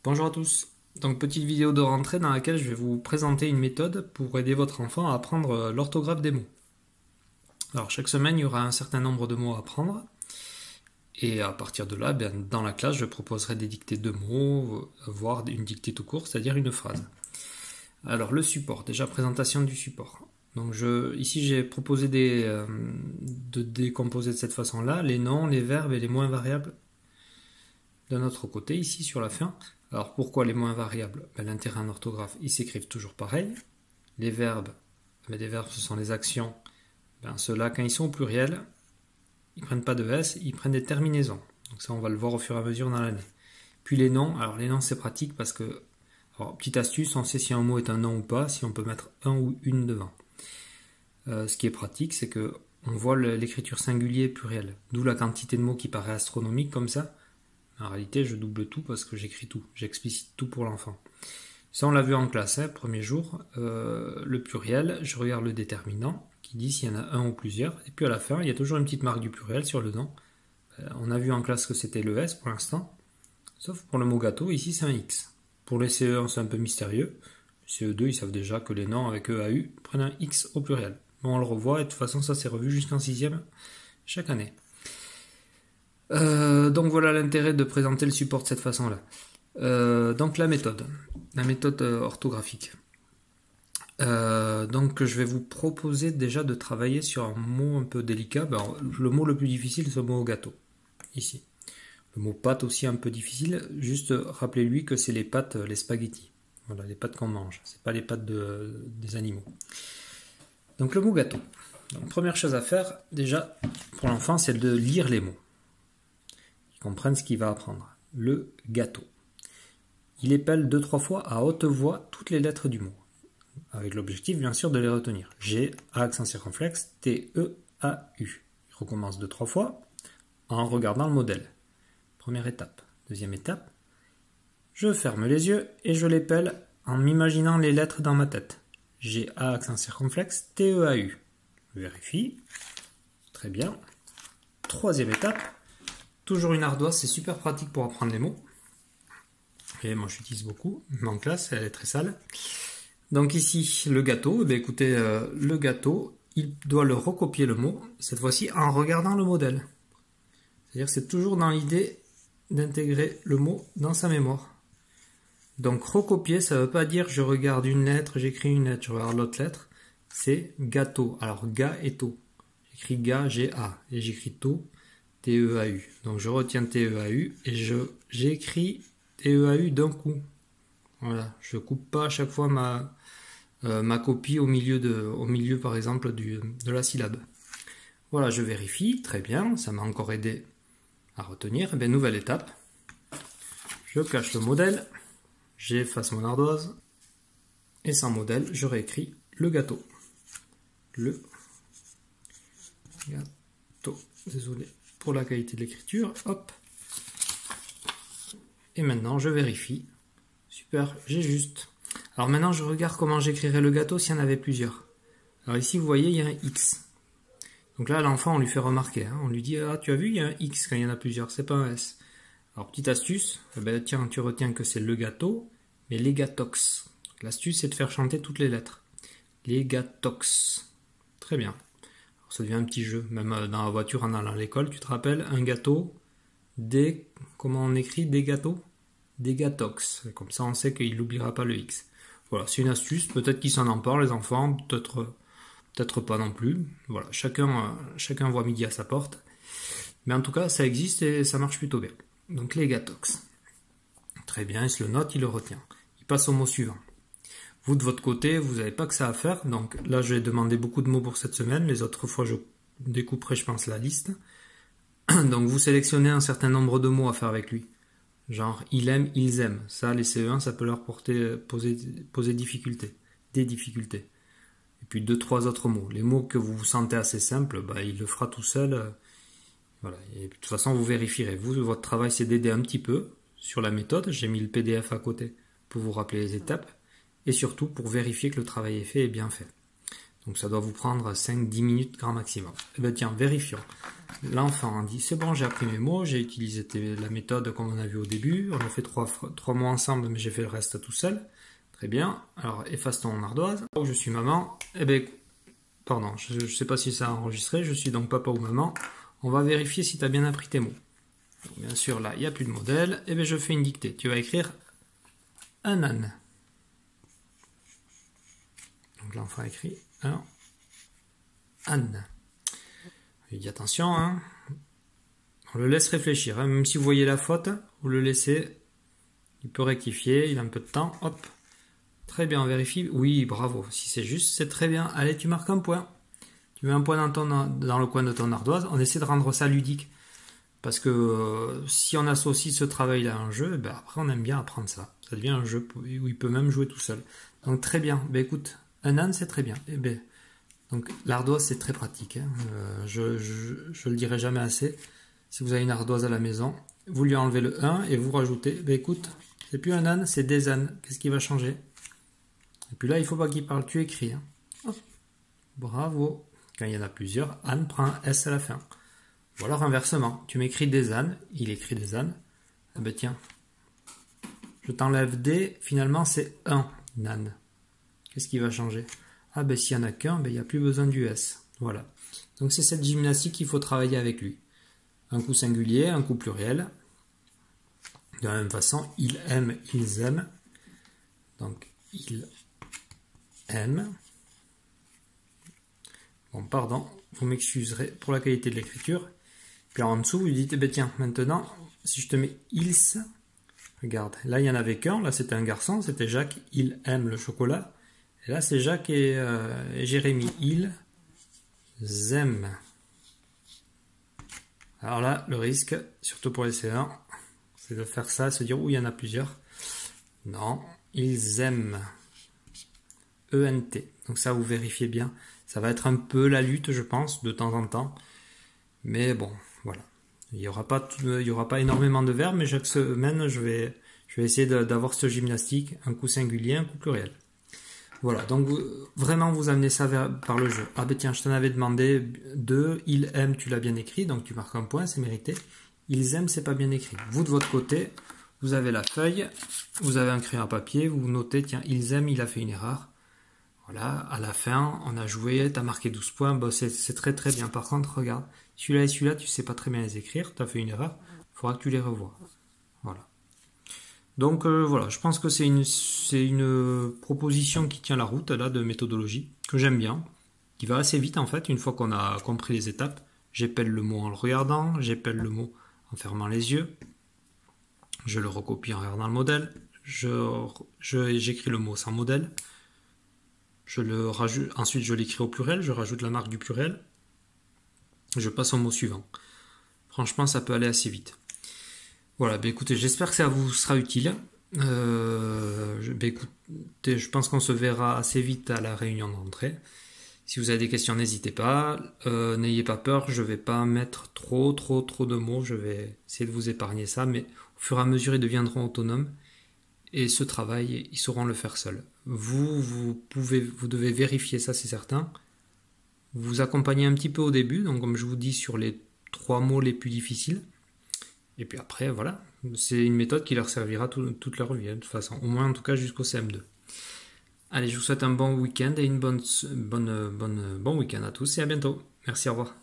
Bonjour à tous. Donc petite vidéo de rentrée dans laquelle je vais vous présenter une méthode pour aider votre enfant à apprendre l'orthographe des mots. Alors chaque semaine il y aura un certain nombre de mots à apprendre et à partir de là, dans la classe je proposerai des dictées de mots, voire une dictée tout court, c'est-à-dire une phrase. Alors le support, déjà présentation du support. Donc ici j'ai proposé de décomposer de cette façon-là les noms, les verbes et les mots invariables de notre côté ici sur la fin. Alors pourquoi les mots invariables? L'intérêt en orthographe, ils s'écrivent toujours pareil. Les verbes, les verbes ce sont les actions. Ceux-là, quand ils sont au pluriel, ils ne prennent pas de S, ils prennent des terminaisons. Donc ça, on va le voir au fur et à mesure dans l'année. Puis les noms, alors les noms c'est pratique parce que, alors petite astuce, on sait si un mot est un nom ou pas, si on peut mettre un ou une devant. Ce qui est pratique, c'est que on voit l'écriture singulier pluriel, d'où la quantité de mots qui paraît astronomique comme ça. En réalité, je double tout parce que j'écris tout, j'explicite tout pour l'enfant. Ça, on l'a vu en classe, premier jour. Le pluriel, je regarde le déterminant qui dit s'il y en a un ou plusieurs. Et puis à la fin, il y a toujours une petite marque du pluriel sur le nom. On a vu en classe que c'était le S pour l'instant. Sauf pour le mot gâteau, ici c'est un X. Pour les CE1, c'est un peu mystérieux. Les CE2, ils savent déjà que les noms avec EAU prennent un X au pluriel. Bon, on le revoit et de toute façon, ça s'est revu jusqu'en 6e chaque année. Donc voilà l'intérêt de présenter le support de cette façon-là. Donc la méthode orthographique. Donc je vais vous proposer déjà de travailler sur un mot un peu délicat. Le mot le plus difficile, c'est le mot gâteau. Ici. Le mot pâte aussi un peu difficile. Juste rappelez-lui que c'est les pâtes, les spaghettis. Voilà, les pâtes qu'on mange. C'est pas les pâtes des animaux. Donc le mot gâteau. Donc première chose à faire, déjà, pour l'enfant, c'est de lire les mots. Comprennent ce qu'il va apprendre. Le gâteau. Il épelle 2-3 fois à haute voix toutes les lettres du mot, avec l'objectif bien sûr de les retenir. G, A accent circonflexe, T, E, A, U. Il recommence 2-3 fois en regardant le modèle. Première étape. Deuxième étape, je ferme les yeux et je l'épelle en m'imaginant les lettres dans ma tête. G, A accent circonflexe, T, E, A, U. Je vérifie. Très bien. Troisième étape. Toujours une ardoise, c'est super pratique pour apprendre les mots. Et moi j'utilise beaucoup, en classe, elle est très sale. Donc ici, le gâteau, écoutez, le gâteau, il doit le recopier le mot, cette fois-ci en regardant le modèle. C'est-à-dire que c'est toujours dans l'idée d'intégrer le mot dans sa mémoire. Donc recopier, ça ne veut pas dire je regarde une lettre, j'écris une lettre, je regarde l'autre lettre. C'est gâteau. Alors ga et to. J'écris ga, G-A, et j'écris to. T-E-A-U. Donc je retiens T-E-A-U et j'écris T-E-A-U d'un coup. Voilà, je coupe pas à chaque fois ma copie au milieu par exemple de la syllabe. Voilà, je vérifie, très bien, ça m'a encore aidé à retenir. Et bien, nouvelle étape, je cache le modèle, j'efface mon ardoise et sans modèle, je réécris le gâteau. Le gâteau, désolé pour la qualité de l'écriture, hop. Et maintenant, je vérifie. Super, j'ai juste. Alors maintenant, je regarde comment j'écrirais le gâteau s'il y en avait plusieurs. Alors ici, vous voyez, il y a un X. Donc là, l'enfant, on lui fait remarquer. On lui dit, ah, tu as vu, il y a un X quand il y en a plusieurs, c'est pas un S. Alors, petite astuce, tiens, tu retiens que c'est le gâteau, mais les gâtox. L'astuce, c'est de faire chanter toutes les lettres. Les gâtox. Très bien. Ça devient un petit jeu, même dans la voiture en allant à l'école, tu te rappelles, un gâteau, comment on écrit des gâteaux? Des gâtox, comme ça on sait qu'il n'oubliera pas le X. Voilà, c'est une astuce, peut-être qu'ils s'en emparent les enfants, peut-être pas non plus, voilà, chacun voit midi à sa porte, mais en tout cas ça existe et ça marche plutôt bien. Donc les gâtox, très bien, il se le note, il le retient, il passe au mot suivant. Vous, de votre côté, vous n'avez pas que ça à faire. Donc là, je vais demander beaucoup de mots pour cette semaine. Les autres fois, je découperai, je pense, la liste. Donc vous sélectionnez un certain nombre de mots à faire avec lui. Genre, il aime, ils aiment. Ça, les CE1, ça peut leur poser difficulté. Des difficultés. Et puis 2-3 autres mots. Les mots que vous sentez assez simples, il le fera tout seul. Voilà. Et de toute façon, vous vérifierez. Vous, votre travail, c'est d'aider un petit peu sur la méthode. J'ai mis le PDF à côté pour vous rappeler les étapes. Et surtout pour vérifier que le travail est fait et bien fait. Donc ça doit vous prendre 5-10 minutes grand maximum. Et bien tiens, vérifions. L'enfant dit, c'est bon, j'ai appris mes mots, j'ai utilisé la méthode comme on a vu au début, on a fait 3 mots ensemble, mais j'ai fait le reste tout seul. Très bien, alors efface ton ardoise. Je suis maman, eh bien, pardon, je ne sais pas si ça a enregistré, je suis donc papa ou maman. On va vérifier si tu as bien appris tes mots. Donc, bien sûr, là, il n'y a plus de modèle, eh bien je fais une dictée. Tu vas écrire un âne. Donc l'enfant écrit un âne. Il dit attention, hein. On le laisse réfléchir, hein. Même si vous voyez la faute, vous le laissez, il peut rectifier, il a un peu de temps, hop. Très bien, on vérifie, oui, bravo, si c'est juste, c'est très bien, allez, tu marques un point. Tu mets un point dans le coin de ton ardoise, on essaie de rendre ça ludique, parce que si on associe ce travail-là à un jeu, ben après on aime bien apprendre ça, ça devient un jeu où il peut même jouer tout seul. Donc très bien, ben écoute, un âne c'est très bien, et ben... Donc l'ardoise c'est très pratique, hein. Je le dirai jamais assez. Si vous avez une ardoise à la maison, vous lui enlevez le 1 et vous rajoutez, ben écoute, c'est plus un âne, c'est des ânes. Qu'est-ce qui va changer? Et puis là, il ne faut pas qu'il parle, tu écris. Hein. Oh, bravo. Quand il y en a plusieurs, âne prend un S à la fin. Ou alors inversement, tu m'écris des ânes, il écrit des ânes. Eh ben tiens, je t'enlève des, finalement c'est un âne. Qu'est-ce qui va changer? Ah ben s'il n'y en a qu'un, ben il n'y a plus besoin du S. Voilà. Donc c'est cette gymnastique qu'il faut travailler avec lui. Un coup singulier, un coup pluriel. De la même façon, il aime, ils aiment. Donc il aime. Bon, pardon, vous m'excuserez pour la qualité de l'écriture. Puis en dessous, vous dites, eh ben tiens, maintenant, si je te mets ils, regarde, là il n'y en avait qu'un, là c'était un garçon, c'était Jacques, il aime le chocolat. Et là, c'est Jacques et Jérémy. Ils aiment. Alors là, le risque, surtout pour les C1, c'est de faire ça, se dire, où il y en a plusieurs. Non, ils aiment. E-N-T. Donc ça, vous vérifiez bien. Ça va être un peu la lutte, je pense, de temps en temps. Mais bon, voilà. Il n'y aura pas énormément de verbes, mais chaque semaine, je vais essayer d'avoir ce gymnastique, un coup singulier, un coup pluriel. Voilà, donc vraiment vous amenez ça par le jeu. Ah ben tiens, je t'en avais demandé 2, ils aiment, tu l'as bien écrit, donc tu marques un point, c'est mérité. Ils aiment, c'est pas bien écrit. Vous de votre côté, vous avez la feuille, vous avez un crayon à papier, vous notez, tiens, ils aiment, il a fait une erreur. Voilà, à la fin, on a joué, tu as marqué 12 points, bon, c'est très très bien. Par contre, regarde, celui-là et celui-là, tu sais pas très bien les écrire, tu as fait une erreur, il faudra que tu les revoies. Voilà. Donc voilà, je pense que c'est une proposition qui tient la route là de méthodologie, que j'aime bien, qui va assez vite en fait, une fois qu'on a compris les étapes. J'épelle le mot en le regardant, j'épelle le mot en fermant les yeux, je le recopie en regardant le modèle, j'écris le mot sans modèle, ensuite je l'écris au pluriel, je rajoute la marque du pluriel, je passe au mot suivant. Franchement, ça peut aller assez vite. Voilà, bah écoutez, j'espère que ça vous sera utile. Écoutez, je pense qu'on se verra assez vite à la réunion d'entrée. Si vous avez des questions, n'hésitez pas. N'ayez pas peur, je ne vais pas mettre trop de mots. Je vais essayer de vous épargner ça, mais au fur et à mesure, ils deviendront autonomes. Et ce travail, ils sauront le faire seuls. Vous devez vérifier ça, c'est certain. Vous accompagnez un petit peu au début, donc comme je vous dis, sur les 3 mots les plus difficiles. Et puis après, voilà, c'est une méthode qui leur servira toute leur vie, de toute façon, au moins en tout cas jusqu'au CM2. Allez, je vous souhaite un bon week-end et bon week-end à tous et à bientôt. Merci, au revoir.